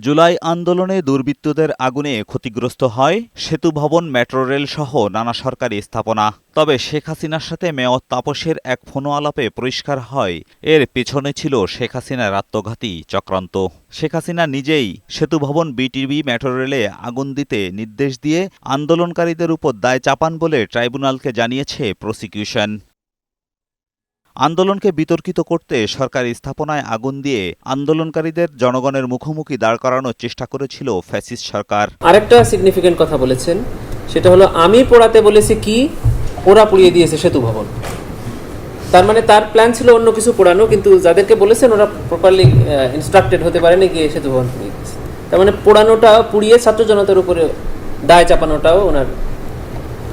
জুলাই আন্দোলনে দুর্বৃত্তদের আগুনে ক্ষতিগ্রস্ত হয় সেতু ভবন, মেট্রো রেল সহ নানা সরকারি স্থাপনা। তবে শেখ হাসিনার সাথে মেয়র তাপসের এক ফোনো আলাপে পরিষ্কার হয় এর পেছনে ছিল শেখ হাসিনার আত্মঘাতী চক্রান্ত। শেখ হাসিনা নিজেই সেতু ভবন, বিটিভি, মেট্রো রেলে আগুন দিতে নির্দেশ দিয়ে আন্দোলনকারীদের উপর দায় চাপান বলে ট্রাইব্যুনালকে জানিয়েছে প্রসিকিউশন। আন্দোলনকে বিতর্কিত করতে সরকারি স্থাপনায় আগুন দিয়ে আন্দোলনকারীদের জনগণের মুখোমুখি দাঁড় করানোর চেষ্টা করেছিল ফ্যাসিস্ট সরকার। আরেকটা সিগনিফিকেন্ট কথা বলেছেন, সেটা হলো আমি পোড়াতে বলেছি কি, ওরা পুড়িয়ে দিয়েছে সেতু ভবন। তার মানে তার প্ল্যান ছিল অন্য কিছু পোড়ানো, কিন্তু যাদেরকে বলেছেন ওরা প্রপারলি ইনস্ট্রাক্টেড হতে পারেনি, গিয়ে সেতু ভবন পুড়িয়ে দিয়েছে। তার মানে পোড়ানোটা, পুড়িয়ে ছাত্র জনতার উপরে দায় চাপানোটাও ওনার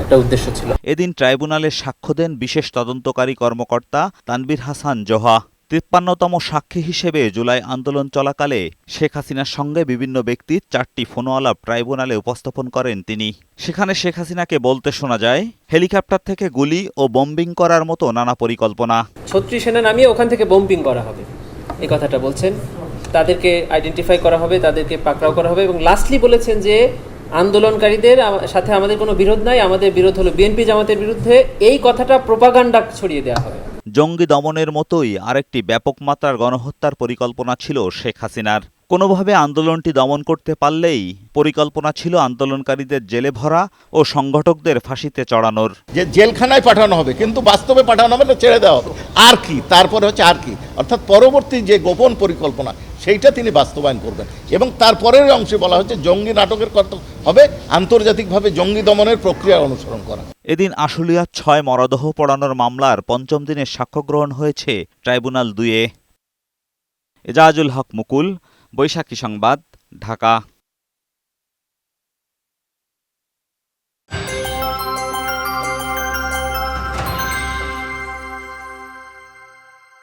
একটা উদ্দেশ্য ছিল। এদিন ট্রাইব্যুনালে সাক্ষ্য দেন বিশেষ তদন্তকারী কর্মকর্তা তানভীর হাসান জোহা। ৫৩তম সাক্ষী হিসেবে জুলাই আন্দোলন চলাকালে শেখ হাসিনার সঙ্গে বিভিন্ন ব্যক্তির ৪টি ফোনো আলাপ ট্রাইব্যুনালে উপস্থাপন করেন তিনি। সেখানে শেখ হাসিনাকে বলতে শোনা যায়, হেলিকপ্টার থেকে গুলি ও বম্বিং করার মতো নানা পরিকল্পনা। ৩৬ সেনা নামিয়ে ওখান থেকে বম্বিং করা হবে, এই কথাটা বলছেন। তাদেরকে আইডেন্টিফাই করা হবে, তাদেরকে পাকড়াও করা হবে, এবং লাস্টলি বলেছেন যে আন্দোলনকারীদের সাথে আমাদের কোনো বিরোধ নাই, আমাদের বিরোধ হলো বিএনপি জামাতের বিরুদ্ধে। এই কথাটা প্রোপাগান্ডা ছড়িয়ে দেওয়া হবে। জঙ্গি দমনের মতোই আরেকটি ব্যাপক মাত্রার গণহত্যার পরিকল্পনা ছিল শেখ হাসিনার। কোনোভাবে আন্দোলনটি দমন করতে পারলেই পরিকল্পনা ছিল আন্দোলনকারীদের জেলে ভরা ও সংগঠকদের ফাঁসিতে চড়ানোর। যে জেলখানায় পাঠানো হবে, কিন্তু বাস্তবে পাঠানো হবে না, ছেড়ে দেওয়া হবে। আর কি তারপরে হচ্ছে আর কি, অর্থাৎ পরবর্তী যে গোপন পরিকল্পনা সেইটা তিনি বাস্তবায়ন করবেন। এবং তারপরের অংশে বলা হচ্ছে জঙ্গি নাটকের কথা হবে আন্তর্জাতিকভাবে জঙ্গি দমনের প্রক্রিয়া অনুসরণ করা। এদিন আশুলিয়ার ৬ মরদেহ পোড়ানোর মামলার ৫ম দিনের সাক্ষ্য গ্রহণ হয়েছে ট্রাইব্যুনাল ২-এ। এজাজুল হক মুকুল, বৈশাখী সংবাদ, ঢাকা।